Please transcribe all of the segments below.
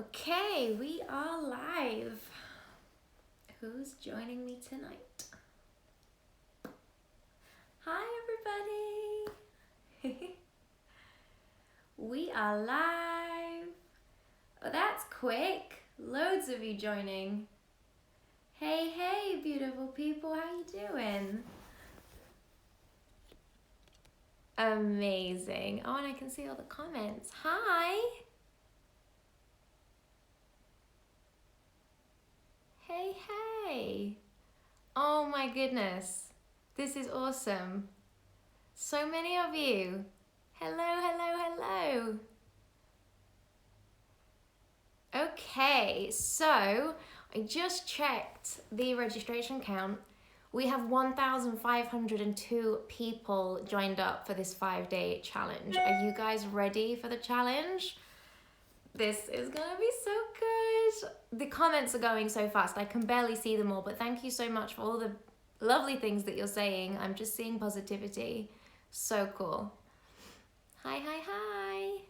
Okay, we are live. Who's joining me tonight? Hi, everybody. We are live. Oh, that's quick. Loads of you joining. Hey, hey, beautiful people. How you doing? Amazing. Oh, and I can see all the comments. Hi. Hey, hey. Oh my goodness. This is awesome. So many of you. Hello, hello, hello. Okay, so I just checked the registration count. We have 1,502 people joined up for this 5-day challenge. Are you guys ready for the challenge? This is gonna be so good. The comments are going so fast. I can barely see them all, but thank you so much for all the lovely things that you're saying. I'm just seeing positivity. So cool. Hi, hi, hi.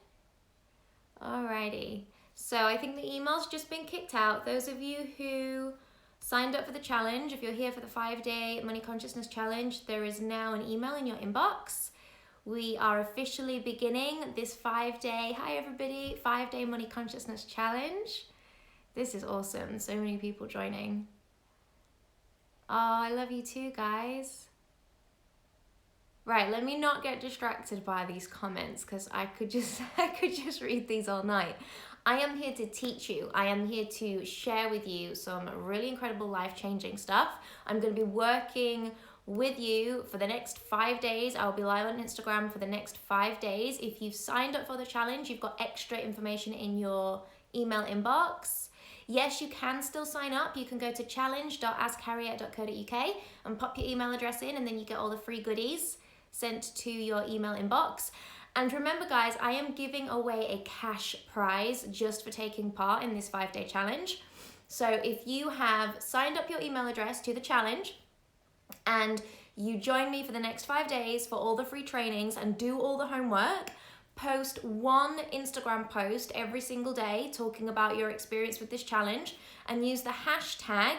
Alrighty. So I think the email's just been kicked out. Those of you who signed up for the challenge, if you're here for the 5-day Money Consciousness Challenge, there is now an email in your inbox. We are officially beginning this 5-day, hi everybody, 5-day Money Consciousness Challenge. This is awesome. So many people joining. Oh, I love you too, guys. Right, let me not get distracted by these comments because I could just read these all night. I am here to teach you. I am here to share with you some really incredible life-changing stuff. I'm going to be working with you for the next 5 days. I'll be live on Instagram for the next 5 days. If you've signed up for the challenge, you've got extra information in your email inbox. Yes, you can still sign up. You can go to challenge.askharriet.co.uk and pop your email address in, and then you get all the free goodies sent to your email inbox. And remember, guys, I am giving away a cash prize just for taking part in this 5-day challenge. So if you have signed up your email address to the challenge and you join me for the next 5 days for all the free trainings and do all the homework, post one Instagram post every single day talking about your experience with this challenge and use the hashtag,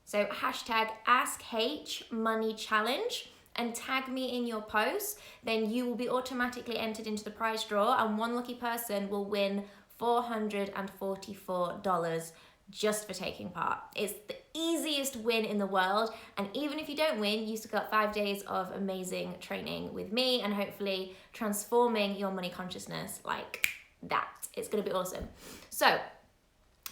so hashtag AskHMoneyChallenge, and tag me in your post, then you will be automatically entered into the prize draw, and one lucky person will win $444 just for taking part. It's the easiest win in the world, and even if you don't win, you still got 5 days of amazing training with me and hopefully transforming your money consciousness like that. It's gonna be awesome. So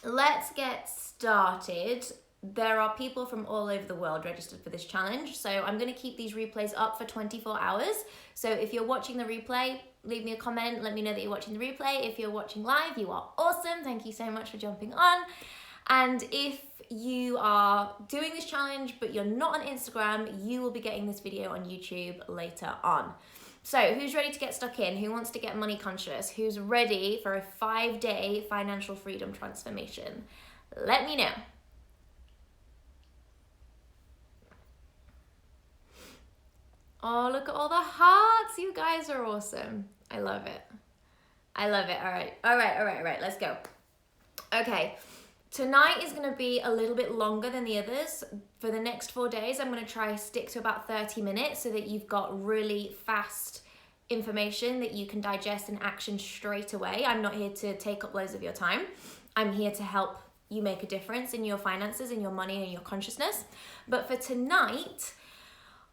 let's get started. There are people from all over the world registered for this challenge, so I'm going to keep these replays up for 24 hours. So if you're watching the replay, leave me a comment, let me know that you're watching the replay. If you're watching live, you are awesome. Thank you so much for jumping on. And if you are doing this challenge but you're not on Instagram, you will be getting this video on YouTube later on. So who's ready to get stuck in? Who wants to get money conscious? Who's ready for a 5-day financial freedom transformation? Let me know. Oh, look at all the hearts. You guys are awesome. I love it. I love it. All right. Let's go. Okay. Tonight is going to be a little bit longer than the others. For the next 4 days, I'm going to try stick to about 30 minutes so that you've got really fast information that you can digest and action straight away. I'm not here to take up loads of your time. I'm here to help you make a difference in your finances, in your money, and your consciousness. But for tonight,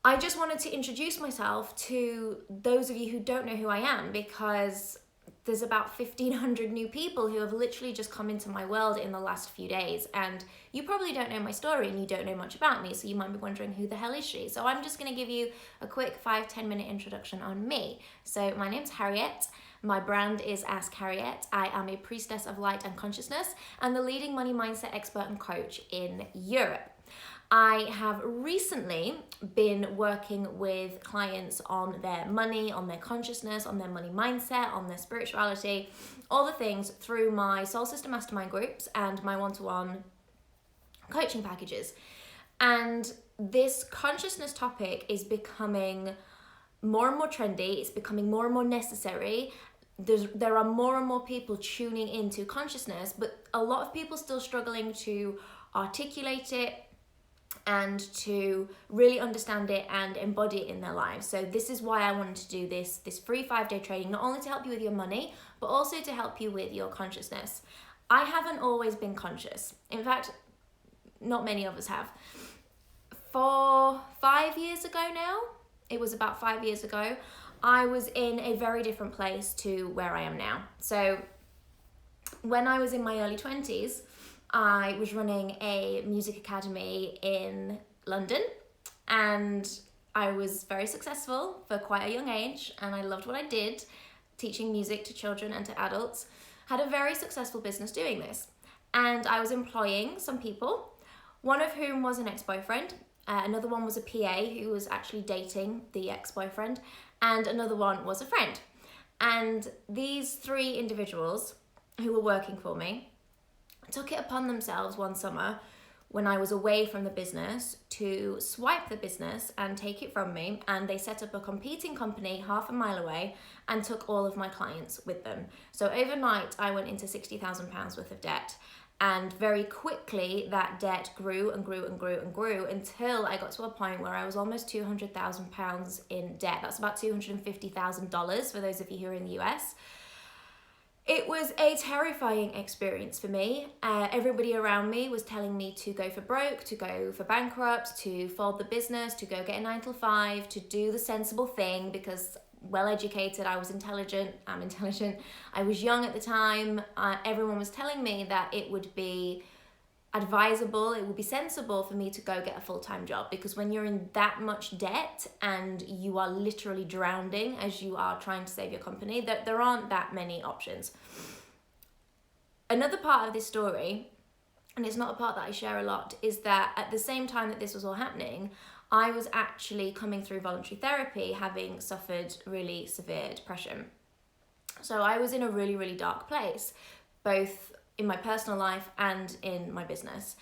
I just wanted to introduce myself to those of you who don't know who I am, because there's about 1,500 new people who have literally just come into my world in the last few days, and you probably don't know my story and you don't know much about me, so you might be wondering, who the hell is she? So I'm just going to give you a quick 5-10 minute introduction on me. So my name's Harriet. My brand is Ask Harriet. I am a priestess of light and consciousness and the leading money mindset expert and coach in Europe. I have recently been working with clients on their money, on their consciousness, on their money mindset, on their spirituality, all the things through my Soul System Mastermind groups and my one-to-one coaching packages. And this consciousness topic is becoming more and more trendy. It's becoming more and more necessary. there are more and more people tuning into consciousness, but a lot of people still struggling to articulate it and to really understand it and embody it in their lives. So this is why I wanted to do this free 5-day training, not only to help you with your money, but also to help you with your consciousness. I haven't always been conscious. In fact, not many of us have. For 5 years ago now, it was about 5 years ago, I was in a very different place to where I am now. So when I was in my early 20s, I was running a music academy in London, and I was very successful for quite a young age, and I loved what I did, teaching music to children and to adults. Had a very successful business doing this, and I was employing some people, one of whom was an ex-boyfriend, another one was a PA who was actually dating the ex-boyfriend, and another one was a friend. And these 3 individuals who were working for me took it upon themselves one summer when I was away from the business to swipe the business and take it from me, and they set up a competing company half a mile away and took all of my clients with them. So overnight I went into £60,000 worth of debt, and very quickly that debt grew and grew and grew and grew until I got to a point where I was almost £200,000 in debt. That's about $250,000 for those of you who are in the US. It was a terrifying experience for me. Everybody around me was telling me to go for broke, to go for bankrupt, to fold the business, to go get a 9 to 5, to do the sensible thing because well-educated, I was intelligent, I'm intelligent, I was young at the time. Everyone was telling me that it would be advisable, it would be sensible for me to go get a full-time job, because when you're in that much debt and you are literally drowning as you are trying to save your company, that there aren't that many options. Another part of this story, and it's not a part that I share a lot, is that at the same time that this was all happening, I was actually coming through voluntary therapy, having suffered really severe depression. So I was in a really, really dark place, both in my personal life and in my business,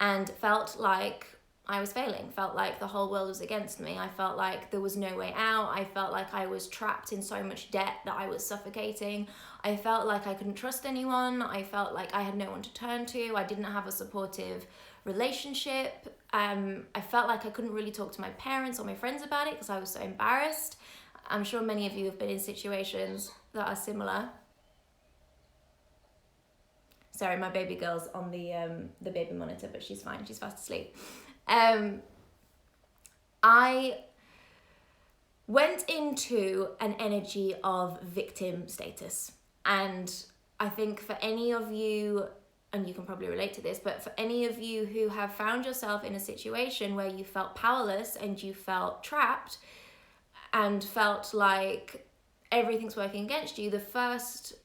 and felt like I was failing, felt like the whole world was against me. I felt like there was no way out. I felt like I was trapped in so much debt that I was suffocating. I felt like I couldn't trust anyone. I felt like I had no one to turn to. I didn't have a supportive relationship. I felt like I couldn't really talk to my parents or my friends about it because I was so embarrassed. I'm sure many of you have been in situations that are similar. Sorry, my baby girl's on the baby monitor, but she's fine. She's fast asleep. I went into an energy of victim status. And I think for any of you, and you can probably relate to this, but for any of you who have found yourself in a situation where you felt powerless and you felt trapped and felt like everything's working against you, the first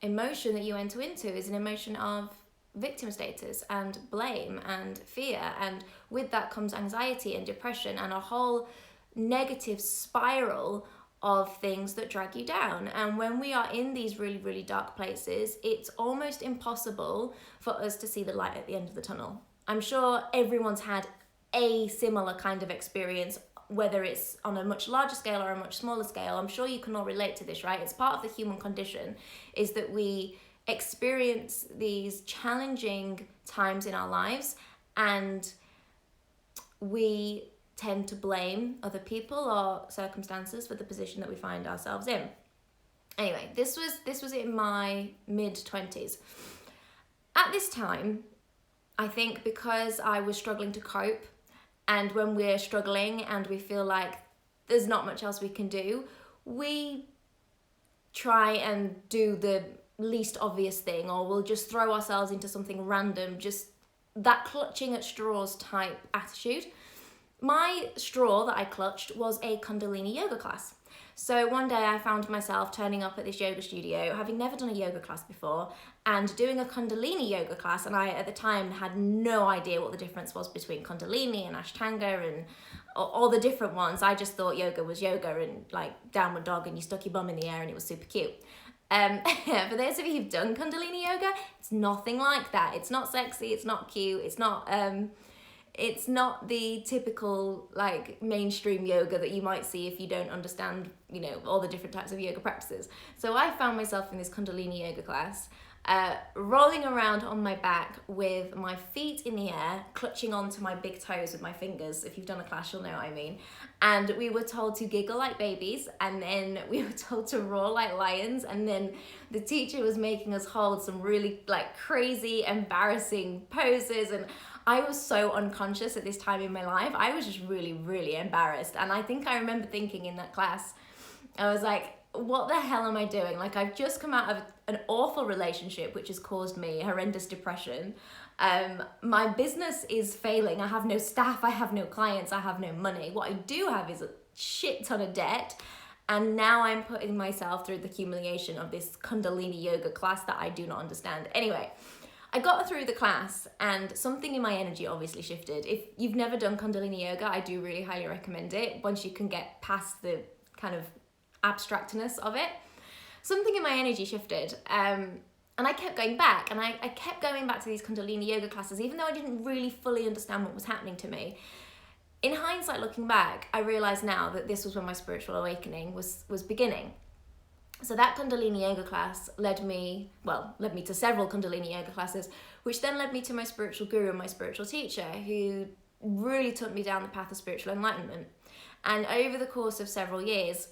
emotion that you enter into is an emotion of victim status and blame and fear, and with that comes anxiety and depression and a whole negative spiral of things that drag you down. And when we are in these really, really dark places, it's almost impossible for us to see the light at the end of the tunnel. I'm sure everyone's had a similar kind of experience, whether it's on a much larger scale or a much smaller scale. I'm sure you can all relate to this, right? It's part of the human condition, is that we experience these challenging times in our lives and we tend to blame other people or circumstances for the position that we find ourselves in. Anyway, this was in my mid-20s. At this time, I think because I was struggling to cope, and when we're struggling and we feel like there's not much else we can do, we try and do the least obvious thing, or we'll just throw ourselves into something random, just that clutching at straws type attitude. My straw that I clutched was a Kundalini yoga class. So one day I found myself turning up at this yoga studio, having never done a yoga class before, and doing a Kundalini yoga class. And I, at the time, had no idea what the difference was between Kundalini and Ashtanga and all the different ones. I just thought yoga was yoga and like downward dog and you stuck your bum in the air and it was super cute. For those of you who've done Kundalini yoga, it's nothing like that. It's not sexy, it's not cute, it's not it's not the typical like mainstream yoga that you might see if you don't understand, you know, all the different types of yoga practices. So I found myself in this Kundalini yoga class, rolling around on my back with my feet in the air, clutching onto my big toes with my fingers. If you've done a class, you'll know what I mean. And we were told to giggle like babies, and then we were told to roar like lions, and then the teacher was making us hold some really like crazy, embarrassing poses. And I was so unconscious at this time in my life. I was just really, really embarrassed. And I think I remember thinking in that class, I was like, what the hell am I doing? Like, I've just come out of an awful relationship, which has caused me horrendous depression. My business is failing. I have no staff, I have no clients, I have no money. What I do have is a shit ton of debt. And now I'm putting myself through the humiliation of this Kundalini yoga class that I do not understand. Anyway, I got through the class and something in my energy obviously shifted. If you've never done Kundalini yoga, I do really highly recommend it once you can get past the kind of abstractness of it. Something in my energy shifted, and I kept going back, and I kept going back to these Kundalini yoga classes, even though I didn't really fully understand what was happening to me. In hindsight, looking back, I realize now that this was when my spiritual awakening was beginning. So that Kundalini yoga class led me to several Kundalini yoga classes, which then led me to my spiritual guru and my spiritual teacher, who really took me down the path of spiritual enlightenment. And over the course of several years,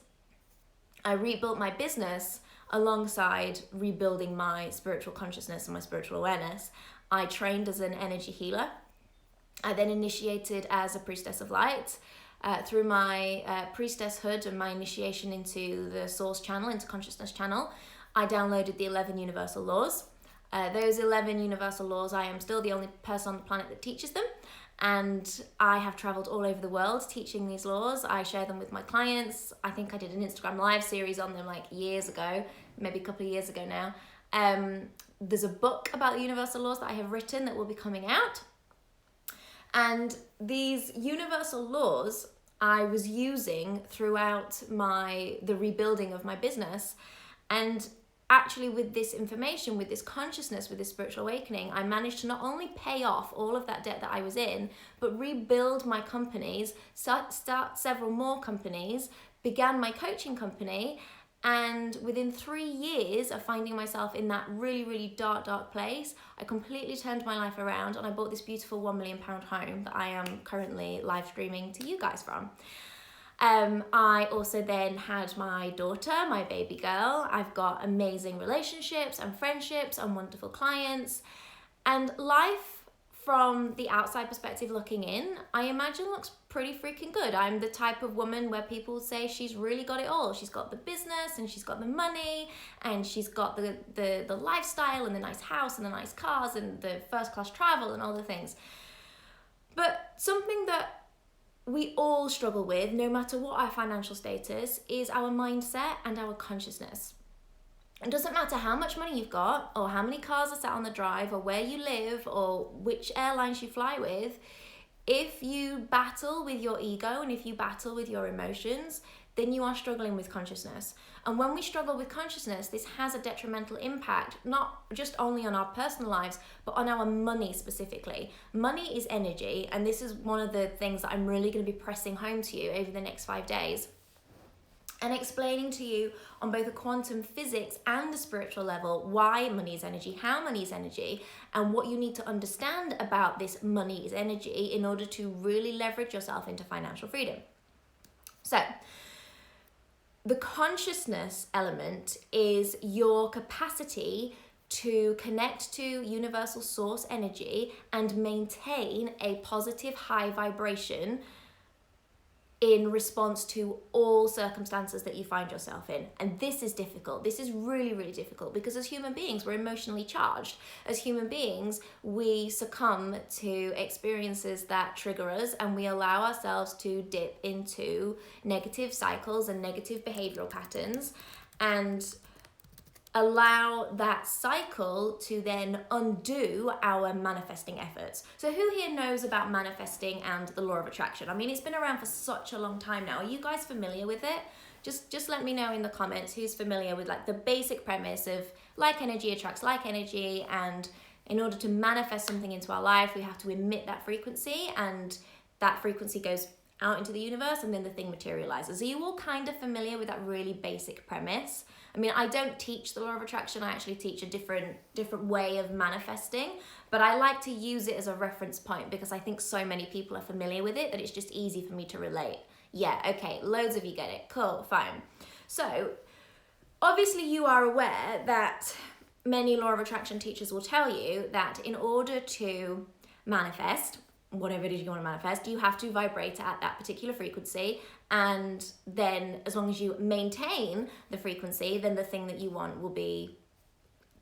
I rebuilt my business alongside rebuilding my spiritual consciousness and my spiritual awareness. I trained as an energy healer. I then initiated as a priestess of light. Through my priestesshood and my initiation into the source channel, into consciousness channel, I downloaded the 11 universal laws. Those 11 universal laws, I am still the only person on the planet that teaches them. And I have traveled all over the world teaching these laws. I share them with my clients. I think I did an Instagram live series on them like years ago, maybe a couple of years ago now. There's a book about the universal laws that I have written that will be coming out. And these universal laws I was using throughout the rebuilding of my business. And actually with this information, with this consciousness, with this spiritual awakening, I managed to not only pay off all of that debt that I was in, but rebuild my companies, start several more companies, began my coaching company. And within 3 years of finding myself in that really, really dark place, I completely turned my life around and I bought this beautiful £1 million home that I am currently live streaming to you guys from. I also then had my daughter, my baby girl. I've got amazing relationships and friendships and wonderful clients. And life from the outside perspective looking in, I imagine looks pretty freaking good. I'm the type of woman where people say she's really got it all. She's got the business and she's got the money and she's got the lifestyle and the nice house and the nice cars and the first class travel and all the things. But something that we all struggle with, no matter what our financial status, is our mindset and our consciousness. It doesn't matter how much money you've got or how many cars are sat on the drive or where you live or which airlines you fly with. If you battle with your ego and if you battle with your emotions, then you are struggling with consciousness. And when we struggle with consciousness, this has a detrimental impact, not just only on our personal lives, but on our money specifically. Money is energy, and this is one of the things that I'm really going to be pressing home to you over the next 5 days. And explaining to you on both a quantum physics and a spiritual level why money is energy, how money is energy, and what you need to understand about this money is energy in order to really leverage yourself into financial freedom. So, the consciousness element is your capacity to connect to universal source energy and maintain a positive high vibration in response to all circumstances that you find yourself in. And this is difficult. This is really, really difficult because as human beings, we're emotionally charged. As human beings, we succumb to experiences that trigger us and we allow ourselves to dip into negative cycles and negative behavioral patterns and allow that cycle to then undo our manifesting efforts. So who here knows about manifesting and the law of attraction? I mean, it's been around for such a long time now. Are you guys familiar with it? Just let me know in the comments who's familiar with like the basic premise of like energy attracts like energy, and in order to manifest something into our life, we have to emit that frequency, and that frequency goes out into the universe, and then the thing materializes. Are you all kind of familiar with that really basic premise? I mean, I don't teach the law of attraction. I actually teach a different way of manifesting, but I like to use it as a reference point because I think so many people are familiar with it that it's just easy for me to relate. Yeah, okay, loads of you get it. Cool, fine. So, obviously you are aware that many law of attraction teachers will tell you that in order to manifest whatever it is you want to manifest, you have to vibrate at that particular frequency, and then as long as you maintain the frequency, then the thing that you want will be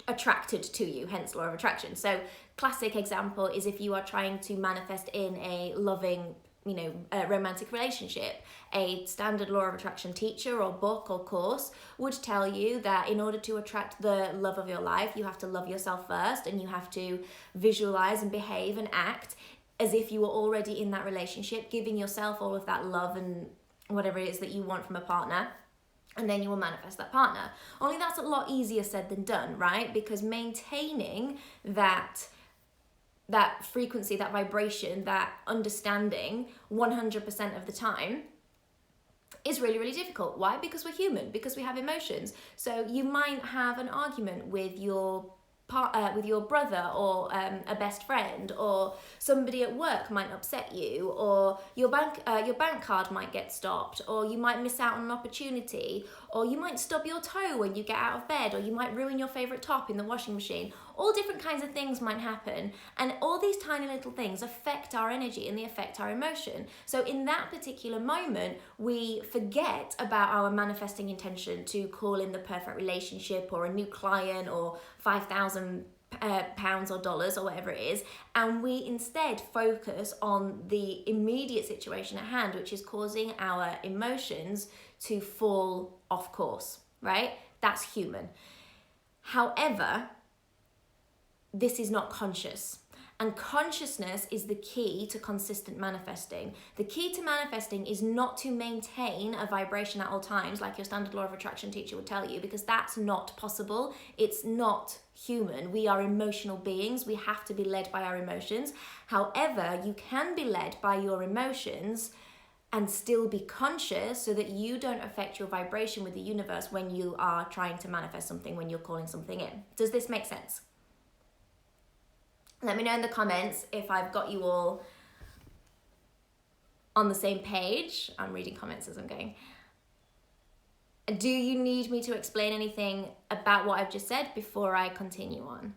attracted to you, hence law of attraction. So classic example is if you are trying to manifest in a loving, a romantic relationship, a standard law of attraction teacher or book or course would tell you that in order to attract the love of your life, you have to love yourself first, and you have to visualize and behave and act as if you were already in that relationship, giving yourself all of that love and whatever it is that you want from a partner, and then you will manifest that partner. Only that's a lot easier said than done, right? Because maintaining that frequency, that vibration, that understanding 100% of the time is really, really difficult. Why? Because we're human, because we have emotions. So you might have an argument with your brother or a best friend, or somebody at work might upset you, or your bank card might get stopped, or you might miss out on an opportunity, or you might stub your toe when you get out of bed, or you might ruin your favorite top in the washing machine. All different kinds of things might happen, and all these tiny little things affect our energy and they affect our emotion. So in that particular moment, we forget about our manifesting intention to call in the perfect relationship or a new client or 5,000 pounds or dollars or whatever it is, and we instead focus on the immediate situation at hand, which is causing our emotions to fall off course, right? That's human. However, this is not conscious. And consciousness is the key to consistent manifesting. The key to manifesting is not to maintain a vibration at all times, like your standard law of attraction teacher would tell you, because that's not possible. It's not human. We are emotional beings. We have to be led by our emotions. However, you can be led by your emotions and still be conscious so that you don't affect your vibration with the universe when you are trying to manifest something, when you're calling something in. Does this make sense? Let me know in the comments if I've got you all on the same page. I'm reading comments as I'm going. Do you need me to explain anything about what I've just said before I continue on?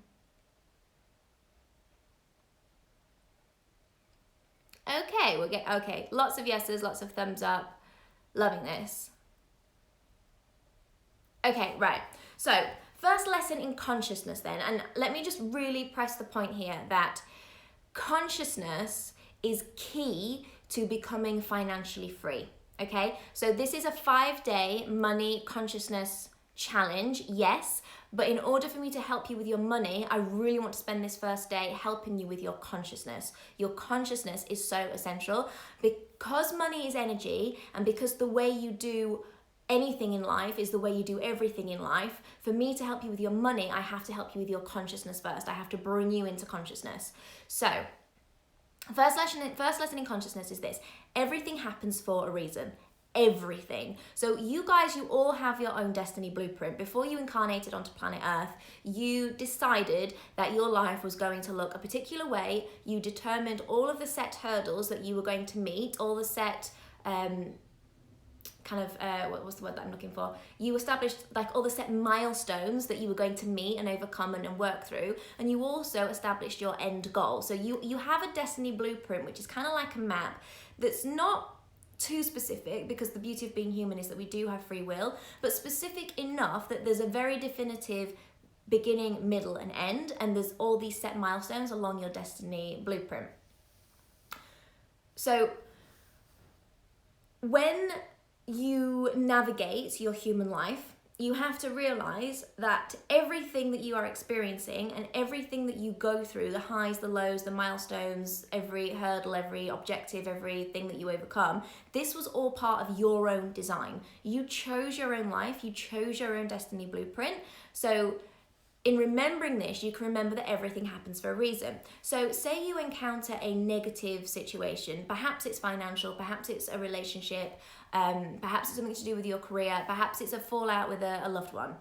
Okay, okay. Lots of yeses, lots of thumbs up. Loving this. Okay, right. So, first lesson in consciousness then, and let me just really press the point here that consciousness is key to becoming financially free, okay? So this is a 5-day money consciousness challenge, yes, but in order for me to help you with your money, I really want to spend this first day helping you with your consciousness. Your consciousness is so essential because money is energy, and because the way you do anything in life is the way you do everything in life. For me to help you with your money, I have to help you with your consciousness first. I have to bring you into consciousness. So, first lesson in consciousness is this: everything happens for a reason. Everything. So you guys, you all have your own destiny blueprint. Before you incarnated onto planet Earth, you decided that your life was going to look a particular way. You determined all of the set hurdles that you were going to meet, all the set what was the word that I'm looking for? You established like all the set milestones that you were going to meet and overcome and work through, and you also established your end goal. So you have a destiny blueprint, which is kind of like a map that's not too specific, because the beauty of being human is that we do have free will, but specific enough that there's a very definitive beginning, middle, and end, and there's all these set milestones along your destiny blueprint. So when you navigate your human life, you have to realize that everything that you are experiencing and everything that you go through, the highs, the lows, the milestones, every hurdle, every objective, everything that you overcome, this was all part of your own design. You chose your own life, you chose your own destiny blueprint. So in remembering this, you can remember that everything happens for a reason. So say you encounter a negative situation, perhaps it's financial, perhaps it's a relationship, perhaps it's something to do with your career, perhaps it's a fallout with a loved one.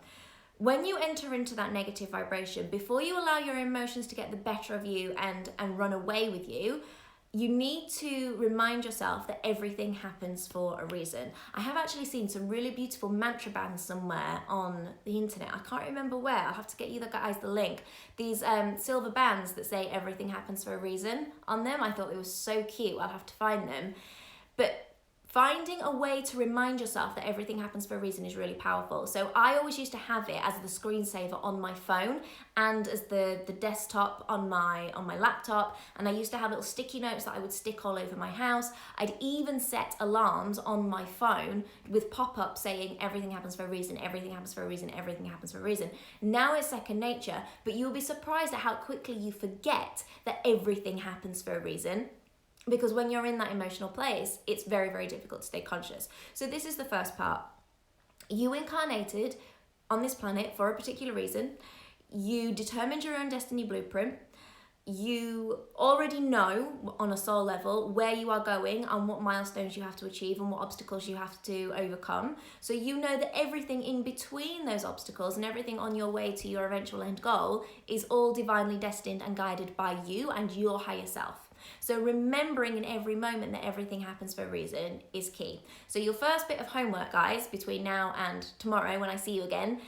When you enter into that negative vibration, before you allow your emotions to get the better of you and run away with you, you need to remind yourself that everything happens for a reason. I have actually seen some really beautiful mantra bands somewhere on the internet. I can't remember where. I'll have to get you guys the link. These silver bands that say everything happens for a reason on them. I thought it was so cute. I'll have to find them. But finding a way to remind yourself that everything happens for a reason is really powerful. So I always used to have it as the screensaver on my phone and as the desktop on my laptop. And I used to have little sticky notes that I would stick all over my house. I'd even set alarms on my phone with pop-ups saying everything happens for a reason, everything happens for a reason, everything happens for a reason. Now it's second nature, but you'll be surprised at how quickly you forget that everything happens for a reason. Because when you're in that emotional place, it's very, very difficult to stay conscious. So this is the first part. You incarnated on this planet for a particular reason. You determined your own destiny blueprint. You already know on a soul level where you are going and what milestones you have to achieve and what obstacles you have to overcome. So you know that everything in between those obstacles and everything on your way to your eventual end goal is all divinely destined and guided by you and your higher self. So remembering in every moment that everything happens for a reason is key. So your first bit of homework, guys, between now and tomorrow when I see you again,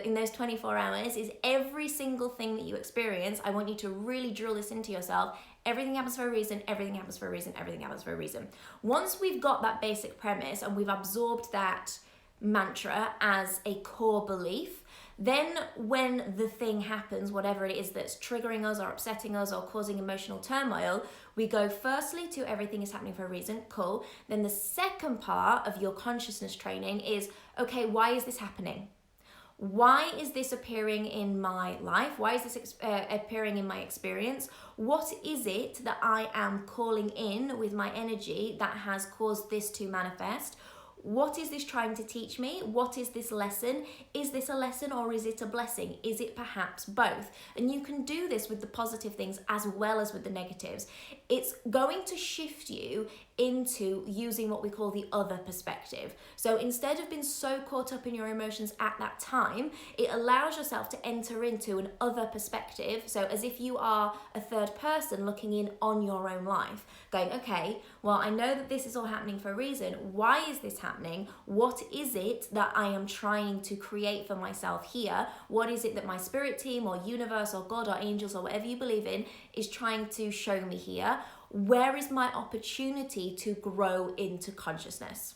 in those 24 hours, is every single thing that you experience, I want you to really drill this into yourself. Everything happens for a reason, everything happens for a reason, everything happens for a reason. Once we've got that basic premise and we've absorbed that mantra as a core belief, then when the thing happens, whatever it is that's triggering us or upsetting us or causing emotional turmoil, we go firstly to everything is happening for a reason, cool. Then the second part of your consciousness training is, okay, why is this happening? Why is this appearing in my life? Why is this appearing in my experience? What is it that I am calling in with my energy that has caused this to manifest? What is this trying to teach me? What is this lesson? Is this a lesson or is it a blessing? Is it perhaps both? And you can do this with the positive things as well as with the negatives. It's going to shift you into using what we call the other perspective. So instead of being so caught up in your emotions at that time, it allows yourself to enter into an other perspective. So as if you are a third person looking in on your own life, going, okay, well, I know that this is all happening for a reason. Why is this happening? What is it that I am trying to create for myself here? What is it that my spirit team or universe or God or angels or whatever you believe in is trying to show me here? Where is my opportunity to grow into consciousness?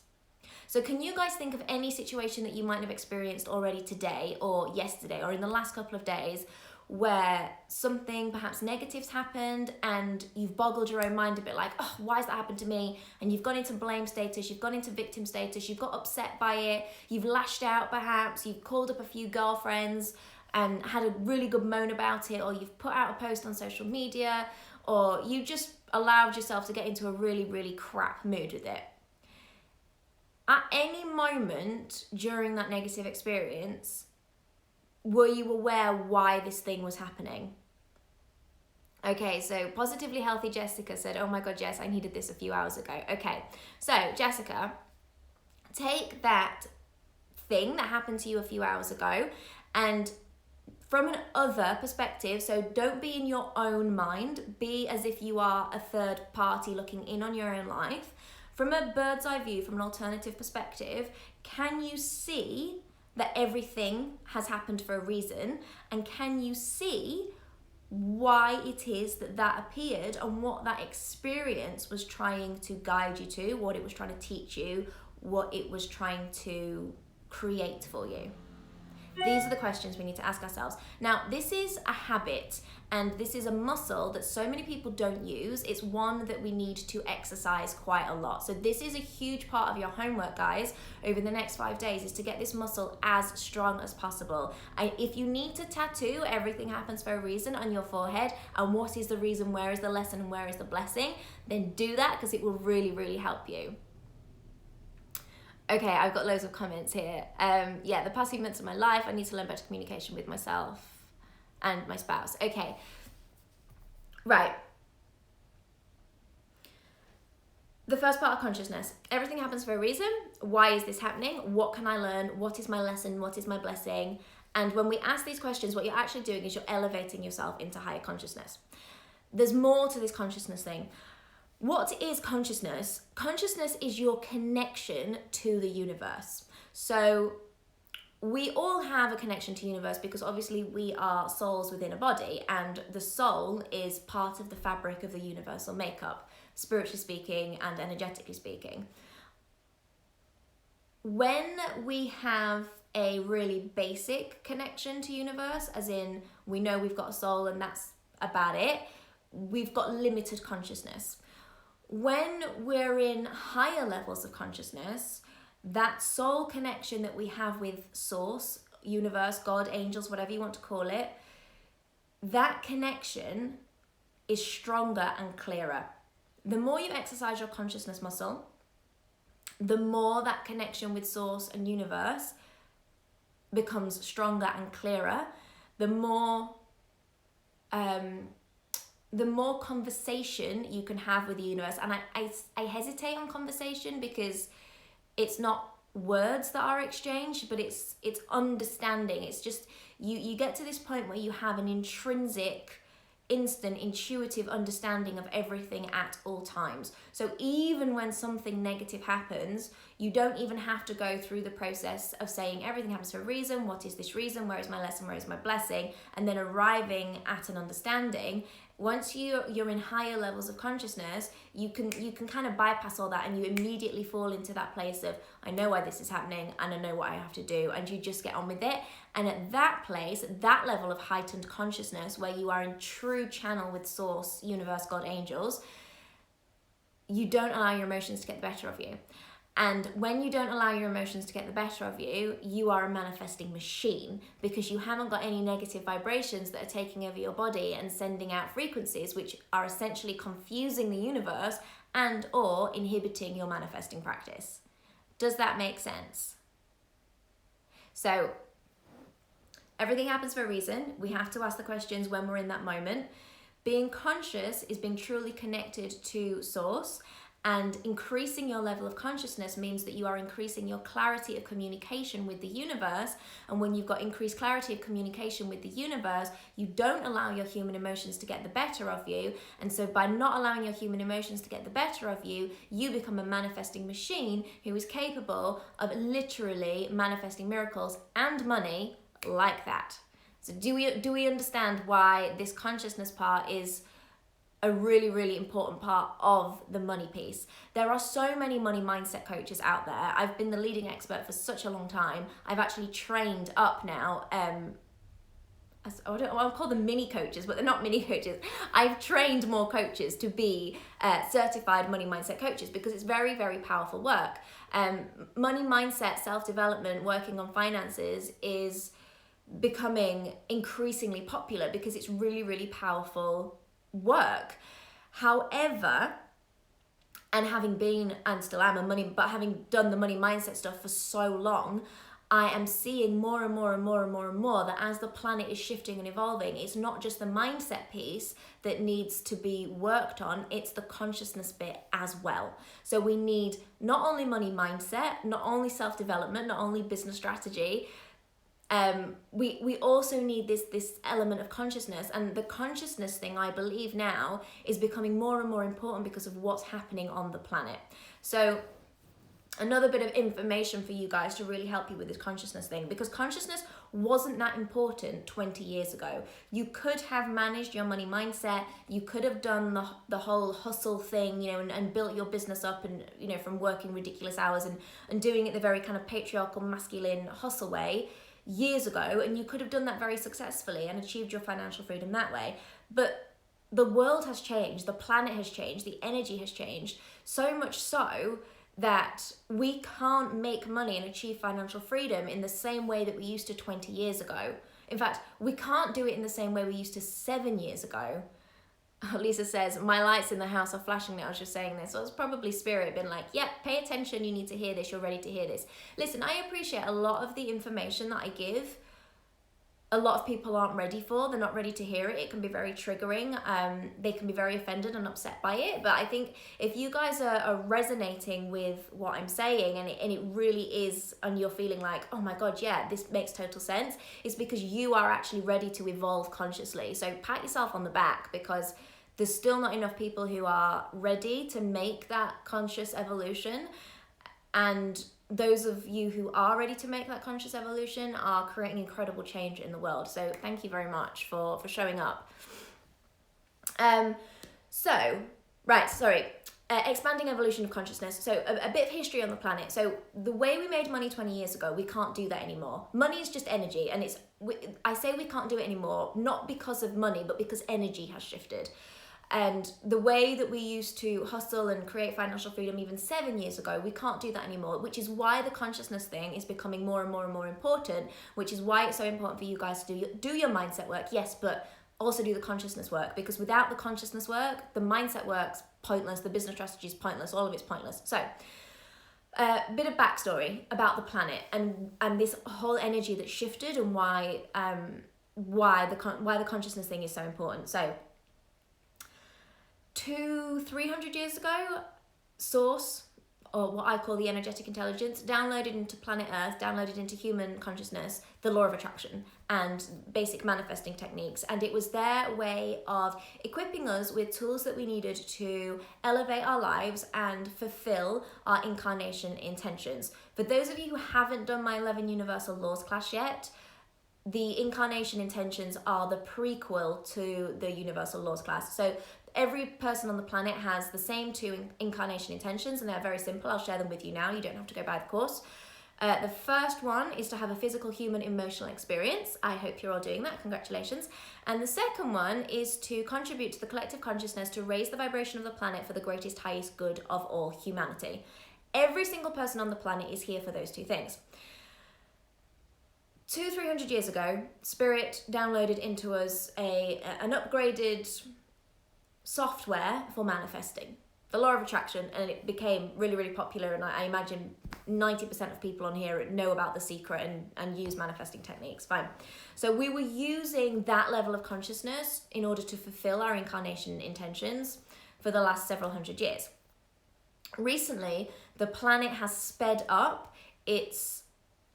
So can you guys think of any situation that you might have experienced already today or yesterday or in the last couple of days where something perhaps negative's happened and you've boggled your own mind a bit like, oh, why has that happened to me? And you've gone into blame status, you've gone into victim status, you've got upset by it, you've lashed out perhaps, you've called up a few girlfriends and had a really good moan about it, or you've put out a post on social media, or you just allowed yourself to get into a really, really crap mood with it. At any moment during that negative experience, were you aware why this thing was happening? Okay, so Positively Healthy Jessica said, oh my God, Jess, I needed this a few hours ago. Okay, so Jessica, take that thing that happened to you a few hours ago and from an other perspective, so don't be in your own mind, be as if you are a third party looking in on your own life. From a bird's eye view, from an alternative perspective, can you see that everything has happened for a reason? And can you see why it is that that appeared and what that experience was trying to guide you to, what it was trying to teach you, what it was trying to create for you? These are the questions we need to ask ourselves. Now, this is a habit and this is a muscle that so many people don't use. It's one that we need to exercise quite a lot. So this is a huge part of your homework, guys, over the next 5 days, is to get this muscle as strong as possible. If you need to tattoo everything happens for a reason on your forehead and what is the reason, where is the lesson and where is the blessing, then do that because it will really, really help you. Okay, I've got loads of comments here. Yeah, the past few months of my life, I need to learn better communication with myself. and my spouse. Okay. Right. The first part of consciousness. Everything happens for a reason. Why is this happening? What can I learn? What is my lesson? What is my blessing? And when we ask these questions, what you're actually doing is you're elevating yourself into higher consciousness. There's more to this consciousness thing. What is consciousness? Consciousness is your connection to the universe. So we all have a connection to the universe because obviously we are souls within a body, and the soul is part of the fabric of the universal makeup, spiritually speaking and energetically speaking. When we have a really basic connection to universe, as in we know we've got a soul and that's about it, we've got limited consciousness. When we're in higher levels of consciousness, that soul connection that we have with source, universe, God, angels, whatever you want to call it, that connection is stronger and clearer. The more you exercise your consciousness muscle, the more that connection with source and universe becomes stronger and clearer, the more conversation you can have with the universe. And I hesitate on conversation because it's not words that are exchanged, but it's understanding. It's just you get to this point where you have an intrinsic, instant, intuitive understanding of everything at all times. So even when something negative happens, you don't even have to go through the process of saying everything happens for a reason, what is this reason, where is my lesson, where is my blessing, and then arriving at an understanding. Once you're in higher levels of consciousness, you can kind of bypass all that, and you immediately fall into that place of, I know why this is happening and I know what I have to do, and you just get on with it. And at that place, that level of heightened consciousness where you are in true channel with source, universe, God, angels, you don't allow your emotions to get the better of you. And when you don't allow your emotions to get the better of you, you are a manifesting machine, because you haven't got any negative vibrations that are taking over your body and sending out frequencies which are essentially confusing the universe and or inhibiting your manifesting practice. Does that make sense? So everything happens for a reason. We have to ask the questions when we're in that moment. Being conscious is being truly connected to source. And increasing your level of consciousness means that you are increasing your clarity of communication with the universe. And when you've got increased clarity of communication with the universe, you don't allow your human emotions to get the better of you. And so by not allowing your human emotions to get the better of you, you become a manifesting machine who is capable of literally manifesting miracles and money like that. So do we understand why this consciousness part is a really, really important part of the money piece? There are so many money mindset coaches out there. I've been the leading expert for such a long time. I've actually trained up now, I'll call them mini coaches, but they're not mini coaches. I've trained more coaches to be certified money mindset coaches because it's very, very powerful work. Money mindset, self-development, working on finances is becoming increasingly popular because it's really, really powerful work. However, and having been and still am but having done the money mindset stuff for so long, I am seeing more and more and more and more and more that as the planet is shifting and evolving, it's not just the mindset piece that needs to be worked on, it's the consciousness bit as well. So we need not only money mindset, not only self-development, not only business strategy, we also need this element of consciousness. And the consciousness thing, I believe now, is becoming more and more important because of what's happening on the planet. So another bit of information for you guys to really help you with this consciousness thing, because consciousness wasn't that important 20 years ago. You could have managed your money mindset, you could have done the whole hustle thing, and built your business up, and from working ridiculous hours and doing it the very kind of patriarchal, masculine hustle way years ago, and you could have done that very successfully and achieved your financial freedom that way. But the world has changed, the planet has changed, the energy has changed, so much so that we can't make money and achieve financial freedom in the same way that we used to 20 years ago. In fact, we can't do it in the same way we used to 7 years ago. Lisa says, my lights in the house are flashing now. I was just saying this. So it's probably spirit been like, yep, pay attention. You need to hear this. You're ready to hear this. Listen, I appreciate a lot of the information that I give a lot of people aren't ready for. They're not ready to hear it. It can be very triggering. They can be very offended and upset by it. But I think if you guys are resonating with what I'm saying, and it really is, and you're feeling like, oh my God, yeah, this makes total sense, it's because you are actually ready to evolve consciously. So pat yourself on the back, because there's still not enough people who are ready to make that conscious evolution. And those of you who are ready to make that conscious evolution are creating incredible change in the world. So thank you very much for showing up. Expanding evolution of consciousness. So a bit of history on the planet. So the way we made money 20 years ago, we can't do that anymore. Money is just energy, and I say we can't do it anymore, not because of money, but because energy has shifted. And the way that we used to hustle and create financial freedom even 7 years ago, we can't do that anymore, which is why the consciousness thing is becoming more and more and more important, which is why it's so important for you guys to do your mindset work, yes, but also do the consciousness work, because without the consciousness work, the mindset work's pointless, the business strategy is pointless, all of it's pointless. So, a bit of backstory about the planet and this whole energy that shifted, and why the consciousness thing is so important. So, 200-300 years ago, Source, or what I call the energetic intelligence, downloaded into planet Earth, downloaded into human consciousness, the law of attraction and basic manifesting techniques. And it was their way of equipping us with tools that we needed to elevate our lives and fulfill our incarnation intentions. For those of you who haven't done my 11 Universal Laws class yet, the incarnation intentions are the prequel to the Universal Laws class. So every person on the planet has the same 2 incarnation intentions, and they're very simple. I'll share them with you now. You don't have to go buy the course. The first one is to have a physical, human, emotional experience. I hope you're all doing that. Congratulations. And the second one is to contribute to the collective consciousness to raise the vibration of the planet for the greatest, highest good of all humanity. Every single person on the planet is here for those 2 things. 200-300 years ago, Spirit downloaded into us an upgraded software for manifesting, the law of attraction, and it became really, really popular, and I imagine 90% of people on here know about the secret and use manifesting techniques. Fine. So we were using that level of consciousness in order to fulfill our incarnation intentions for the last several hundred years. Recently, the planet has sped up its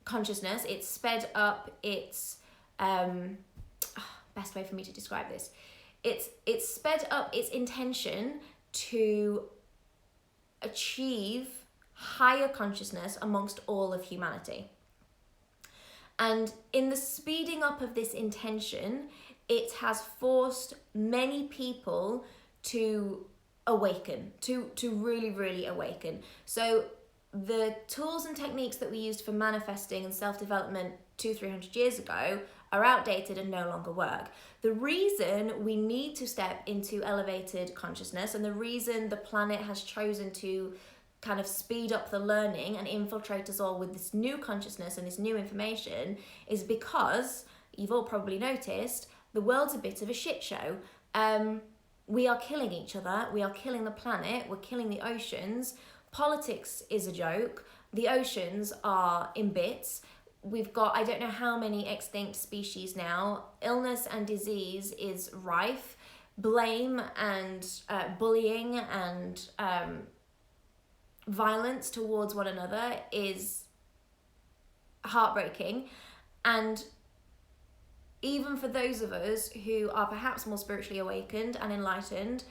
consciousness, it's sped up its best way for me to describe this, it's sped up its intention to achieve higher consciousness amongst all of humanity. And in the speeding up of this intention, it has forced many people to awaken, to really, really awaken. So the tools and techniques that we used for manifesting and self-development 200-300 years ago are outdated and no longer work. The reason we need to step into elevated consciousness, and the reason the planet has chosen to kind of speed up the learning and infiltrate us all with this new consciousness and this new information, is because, you've all probably noticed, the world's a bit of a shit show. We are killing each other, we are killing the planet, we're killing the oceans. Politics is a joke. The oceans are in bits. We've got, I don't know how many extinct species now. Illness and disease is rife. Blame and bullying and violence towards one another is heartbreaking. And even for those of us who are perhaps more spiritually awakened and enlightened,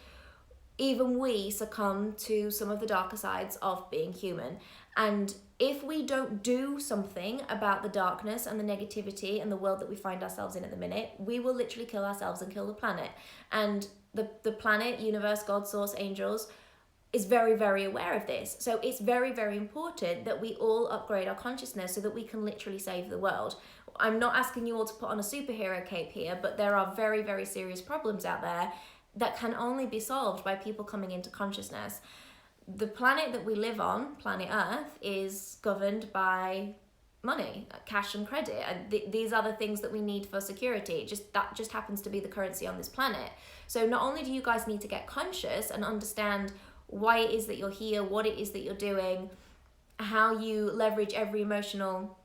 even we succumb to some of the darker sides of being human. And if we don't do something about the darkness and the negativity and the world that we find ourselves in at the minute, we will literally kill ourselves and kill the planet. And the planet, universe, God, source, angels, is very, very aware of this. So it's very, very important that we all upgrade our consciousness so that we can literally save the world. I'm not asking you all to put on a superhero cape here, but there are very, very serious problems out there that can only be solved by people coming into consciousness. The planet that we live on, planet Earth, is governed by money, cash and credit. And these are the things that we need for security. That just happens to be the currency on this planet. So not only do you guys need to get conscious and understand why it is that you're here, what it is that you're doing, how you leverage every emotional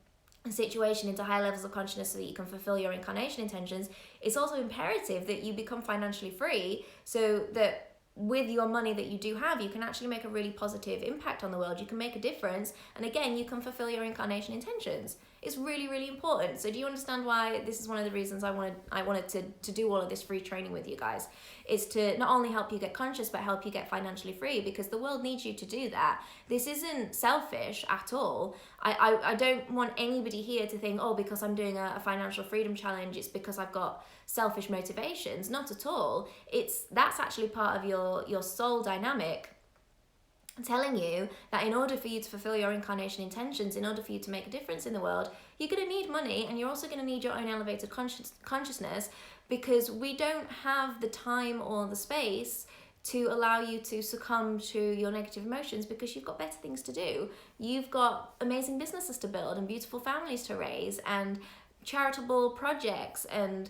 situation into higher levels of consciousness so that you can fulfill your incarnation intentions, it's also imperative that you become financially free so that with your money that you do have, you can actually make a really positive impact on the world. You can make a difference, and again, you can fulfill your incarnation intentions. It's really, really important. So do you understand why this is one of the reasons I wanted to do all of this free training with you guys? Is to not only help you get conscious, but help you get financially free, because the world needs you to do that. This isn't selfish at all. I don't want anybody here to think, oh, because I'm doing a financial freedom challenge, it's because I've got selfish motivations. Not at all. That's actually part of your soul dynamic, telling you that in order for you to fulfill your incarnation intentions, in order for you to make a difference in the world, you're going to need money, and you're also going to need your own elevated consciousness, because we don't have the time or the space to allow you to succumb to your negative emotions, because you've got better things to do. You've got amazing businesses to build and beautiful families to raise and charitable projects and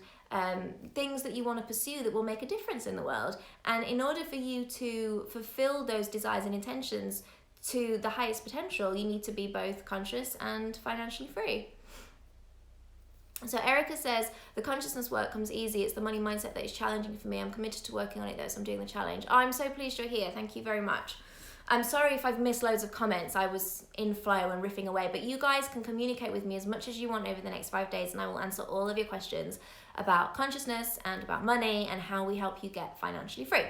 things that you want to pursue that will make a difference in the world. And in order for you to fulfill those desires and intentions to the highest potential, you need to be both conscious and financially free. So Erica says, the consciousness work comes easy. It's the money mindset that is challenging for me. I'm committed to working on it though, so I'm doing the challenge. Oh, I'm so pleased you're here. Thank you very much. I'm sorry if I've missed loads of comments. I was in flow and riffing away, but you guys can communicate with me as much as you want over the next 5 days, and I will answer all of your questions about consciousness and about money and how we help you get financially free.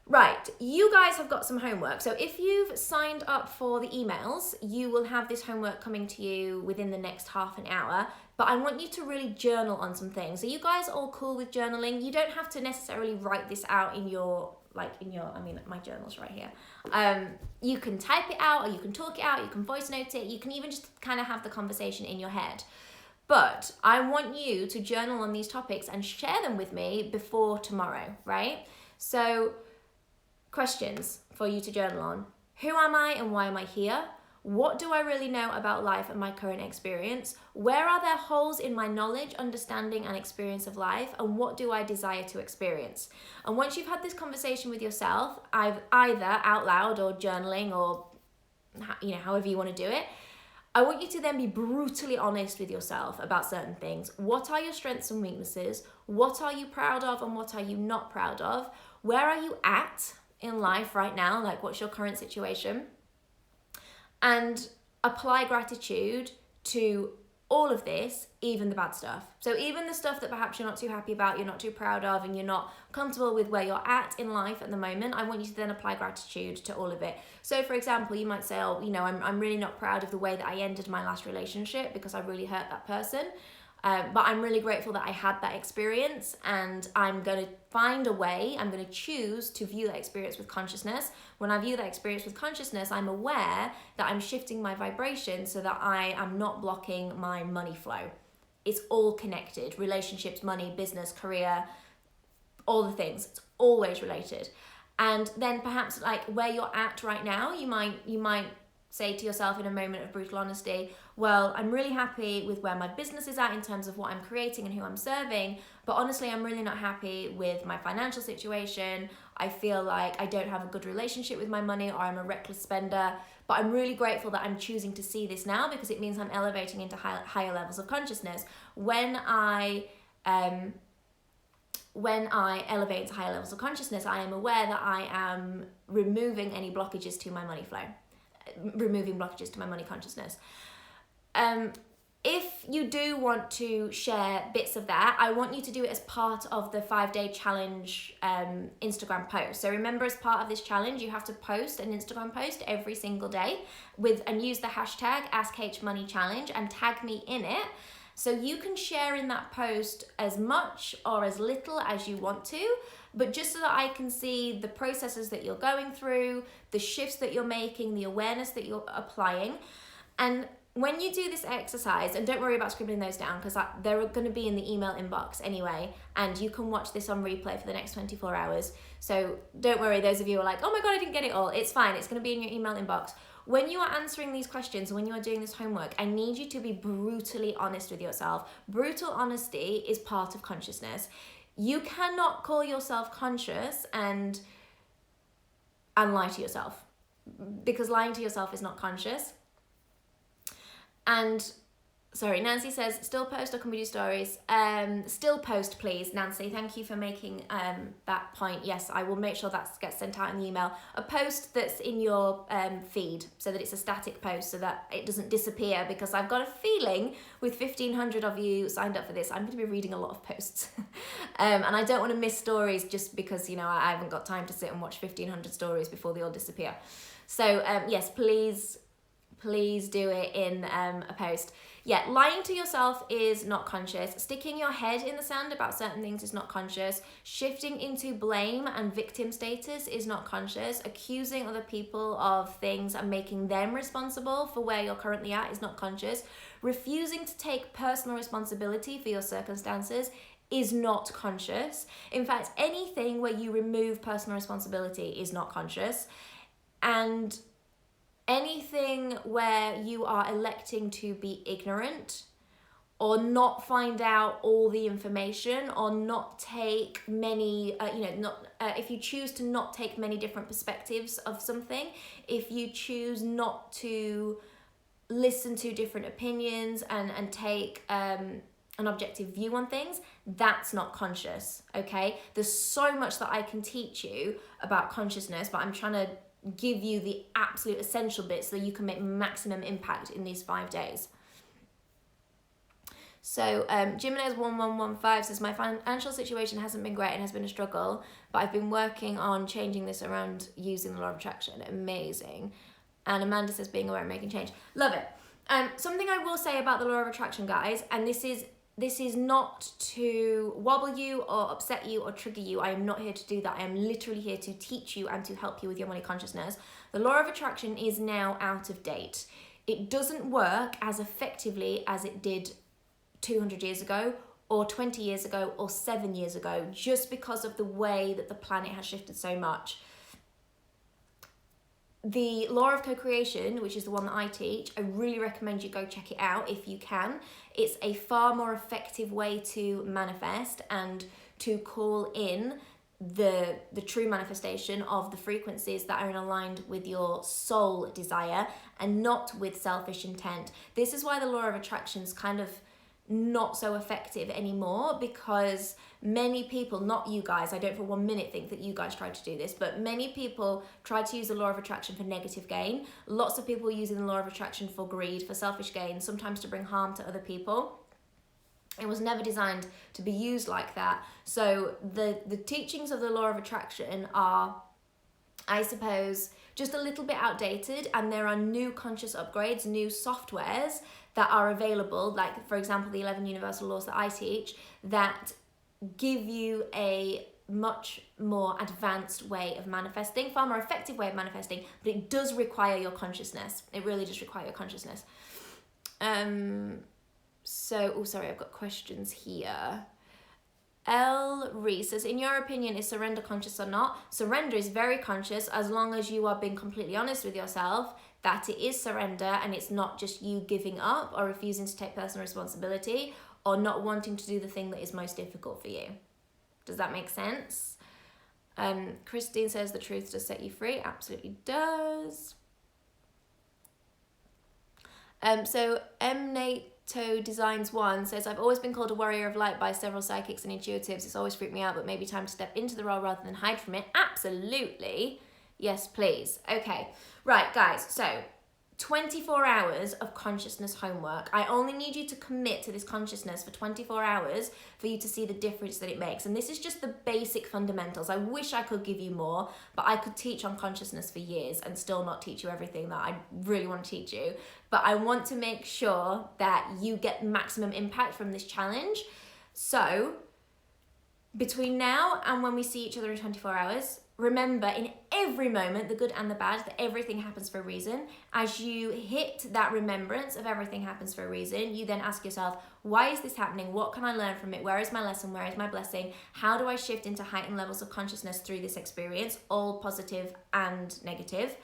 Right, you guys have got some homework. So if you've signed up for the emails, you will have this homework coming to you within the next half an hour. But I want you to really journal on some things. So you guys all cool with journaling? You don't have to necessarily write this out in your, I mean, my journal's right here. You can type it out, or you can talk it out, you can voice note it, you can even just kind of have the conversation in your head. But I want you to journal on these topics and share them with me before tomorrow, right? So questions for you to journal on. Who am I and why am I here? What do I really know about life and my current experience? Where are there holes in my knowledge, understanding, and experience of life? And what do I desire to experience? And once you've had this conversation with yourself, either out loud or journaling, or however you want to do it, I want you to then be brutally honest with yourself about certain things. What are your strengths and weaknesses? What are you proud of and what are you not proud of? Where are you at in life right now? Like, what's your current situation? And apply gratitude to all of this, even the bad stuff. So even the stuff that perhaps you're not too happy about, you're not too proud of, and you're not comfortable with where you're at in life at the moment, I want you to then apply gratitude to all of it. So for example, you might say, oh, I'm really not proud of the way that I ended my last relationship because I really hurt that person. But I'm really grateful that I had that experience, and I'm going to find a way, I'm going to choose to view that experience with consciousness. When I view that experience with consciousness, I'm aware that I'm shifting my vibration so that I am not blocking my money flow. It's all connected. Relationships, money, business, career, all the things. It's always related. And then perhaps like where you're at right now, you might say to yourself in a moment of brutal honesty, well, I'm really happy with where my business is at in terms of what I'm creating and who I'm serving, but honestly, I'm really not happy with my financial situation. I feel like I don't have a good relationship with my money, or I'm a reckless spender, but I'm really grateful that I'm choosing to see this now, because it means I'm elevating into higher levels of consciousness. When I elevate into higher levels of consciousness, I am aware that I am removing any blockages to my money flow. Removing blockages to my money consciousness. If you do want to share bits of that, I want you to do it as part of the 5-day challenge Instagram post. So remember, as part of this challenge, you have to post an Instagram post every single day and use the hashtag AskHMoneyChallenge and tag me in it. So you can share in that post as much or as little as you want to, but just so that I can see the processes that you're going through, the shifts that you're making, the awareness that you're applying. And when you do this exercise, and don't worry about scribbling those down, because they're going to be in the email inbox anyway, and you can watch this on replay for the next 24 hours. So don't worry, those of you who are like, oh my God, I didn't get it all. It's fine. It's going to be in your email inbox. When you are answering these questions, when you are doing this homework, I need you to be brutally honest with yourself. Brutal honesty is part of consciousness. You cannot call yourself conscious and lie to yourself, because lying to yourself is not conscious. And Sorry, Nancy says, still post or can we do stories? Still post, please, Nancy. Thank you for making that point. Yes, I will make sure that gets sent out in the email. A post that's in your feed, so that it's a static post, so that it doesn't disappear, because I've got a feeling with 1,500 of you signed up for this, I'm going to be reading a lot of posts. And I don't want to miss stories just because, you know, I haven't got time to sit and watch 1,500 stories before they all disappear. So yes, please do it in a post. Yeah, lying to yourself is not conscious. Sticking your head in the sand about certain things is not conscious. Shifting into blame and victim status is not conscious. Accusing other people of things and making them responsible for where you're currently at is not conscious. Refusing to take personal responsibility for your circumstances is not conscious. In fact, anything where you remove personal responsibility is not conscious. And anything where you are electing to be ignorant or not find out all the information or not take many, if you choose to not take many different perspectives of something, if you choose not to listen to different opinions and take an objective view on things, that's not conscious, okay? There's so much that I can teach you about consciousness, but I'm trying to give you the absolute essential bits so that you can make maximum impact in these 5 days. So Jimenez1115 says, my financial situation hasn't been great and has been a struggle, but I've been working on changing this around using the law of attraction. Amazing. And Amanda says, being aware and making change. Love it. Something I will say about the law of attraction, guys, and this is not to wobble you or upset you or trigger you. I am not here to do that. I am literally here to teach you and to help you with your money consciousness. The law of attraction is now out of date. It doesn't work as effectively as it did 200 years ago or 20 years ago or 7 years ago, just because of the way that the planet has shifted so much. The law of co-creation, which is the one that I teach, I really recommend you go check it out if you can. It's a far more effective way to manifest and to call in the true manifestation of the frequencies that are aligned with your soul desire and not with selfish intent. This is why the law of attraction is kind of not so effective anymore, because many people, not you guys, I don't for 1 minute think that you guys tried to do this, but many people try to use the law of attraction for negative gain. Lots of people are using the law of attraction for greed, for selfish gain, sometimes to bring harm to other people. It was never designed to be used like that. So the teachings of the law of attraction are, I suppose, just a little bit outdated, and there are new conscious upgrades, new softwares that are available, like for example the 11 universal laws that I teach, that give you a much more advanced way of manifesting, far more effective way of manifesting, but it does require your consciousness. It really does require your consciousness. Sorry, I've got questions here. L. Reese says, in your opinion, is surrender conscious or not? Surrender is very conscious, as long as you are being completely honest with yourself that it is surrender and it's not just you giving up or refusing to take personal responsibility or not wanting to do the thing that is most difficult for you. Does that make sense? Christine says, the truth does set you free. Absolutely does. So Mnato Designs 1 says, I've always been called a warrior of light by several psychics and intuitives. It's always freaked me out, but maybe time to step into the role rather than hide from it. Absolutely. Yes, please. Okay. Right, guys. So 24 hours of consciousness homework. I only need you to commit to this consciousness for 24 hours for you to see the difference that it makes. And this is just the basic fundamentals. I wish I could give you more, but I could teach on consciousness for years and still not teach you everything that I really want to teach you. But I want to make sure that you get maximum impact from this challenge. So between now and when we see each other in 24 hours, remember in every moment, the good and the bad, that everything happens for a reason. As you hit that remembrance of everything happens for a reason, you then ask yourself, why is this happening? What can I learn from it? Where is my lesson? Where is my blessing? How do I shift into heightened levels of consciousness through this experience, all positive and negative?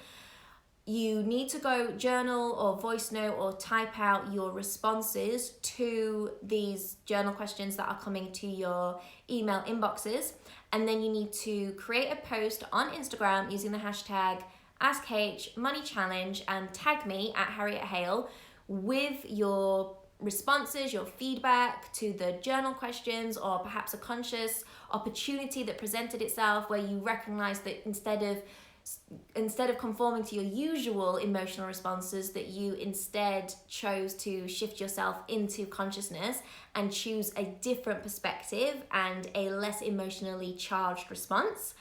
You need to go journal or voice note or type out your responses to these journal questions that are coming to your email inboxes. And then you need to create a post on Instagram using the hashtag AskHMoneyChallenge and tag me at Harriet Hale with your responses, your feedback to the journal questions, or perhaps a conscious opportunity that presented itself where you recognize that instead of conforming to your usual emotional responses, that you instead chose to shift yourself into consciousness and choose a different perspective and a less emotionally charged response.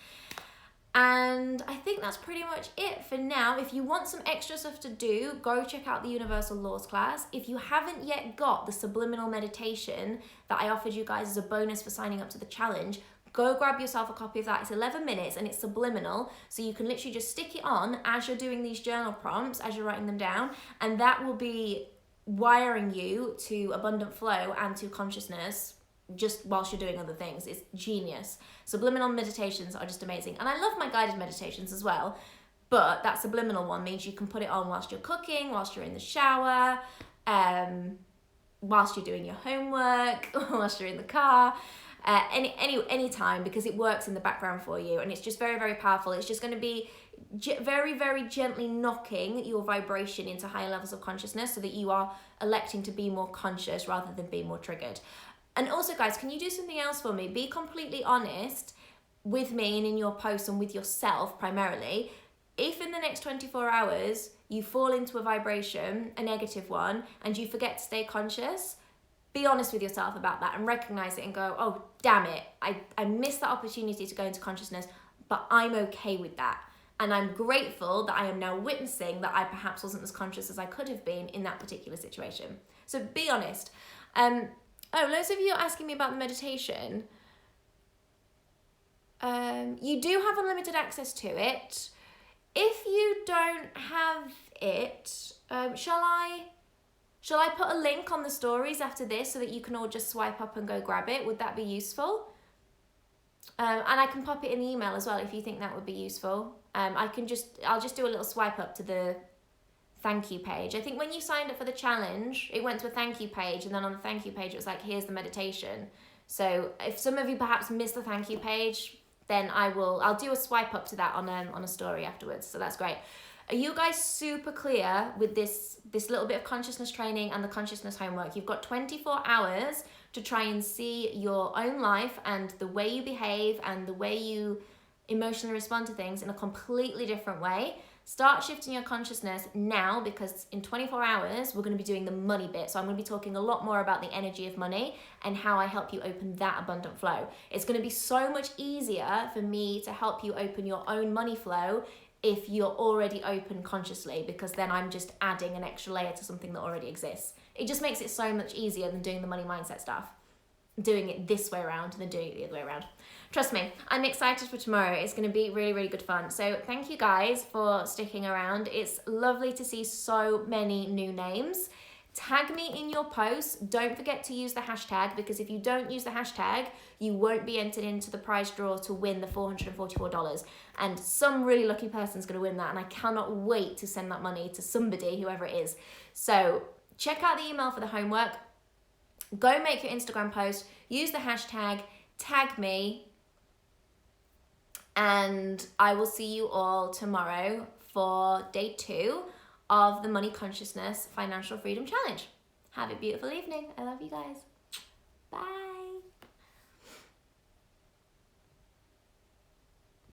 And I think that's pretty much it for now. If you want some extra stuff to do, go check out the Universal Laws class. If you haven't yet got the subliminal meditation that I offered you guys as a bonus for signing up to the challenge, go grab yourself a copy of that. It's 11 minutes and it's subliminal, so you can literally just stick it on as you're doing these journal prompts, as you're writing them down, and that will be wiring you to abundant flow and to consciousness just whilst you're doing other things. It's genius. Subliminal meditations are just amazing. And I love my guided meditations as well, but that subliminal one means you can put it on whilst you're cooking, whilst you're in the shower, whilst you're doing your homework, whilst you're in the car, any time, because it works in the background for you, and it's just very, very powerful. It's just going to be very, very gently knocking your vibration into higher levels of consciousness so that you are electing to be more conscious rather than be more triggered. And also, guys, can you do something else for me? Be completely honest with me and in your posts and with yourself primarily. If in the next 24 hours you fall into a vibration, a negative one, and you forget to stay conscious, be honest with yourself about that and recognize it and go, oh, damn it, I missed that opportunity to go into consciousness, but I'm okay with that. And I'm grateful that I am now witnessing that I perhaps wasn't as conscious as I could have been in that particular situation. So be honest. Loads of you are asking me about the meditation. You do have unlimited access to it. If you don't have it, shall I put a link on the stories after this so that you can all just swipe up and go grab it? Would that be useful? And I can pop it in the email as well if you think that would be useful. I'll just do a little swipe up to the thank you page. I think when you signed up for the challenge, it went to a thank you page, and then on the thank you page it was like, here's the meditation. So if some of you perhaps missed the thank you page, then I'll do a swipe up to that on a story afterwards. So that's great. Are you guys super clear with this little bit of consciousness training and the consciousness homework? You've got 24 hours to try and see your own life and the way you behave and the way you emotionally respond to things in a completely different way. Start shifting your consciousness now, because in 24 hours, we're going to be doing the money bit. So I'm going to be talking a lot more about the energy of money and how I help you open that abundant flow. It's going to be so much easier for me to help you open your own money flow if you're already open consciously, because then I'm just adding an extra layer to something that already exists. It just makes it so much easier than doing the money mindset stuff, doing it this way around than doing it the other way around. Trust me, I'm excited for tomorrow. It's going to be really, really good fun. So thank you guys for sticking around. It's lovely to see so many new names. Tag me in your posts. Don't forget to use the hashtag, because if you don't use the hashtag, you won't be entered into the prize draw to win the $444. And some really lucky person's going to win that, and I cannot wait to send that money to somebody, whoever it is. So check out the email for the homework. Go make your Instagram post. Use the hashtag. Tag me. And I will see you all tomorrow for day 2 of the Money Consciousness Financial Freedom Challenge. Have a beautiful evening. I love you guys. Bye.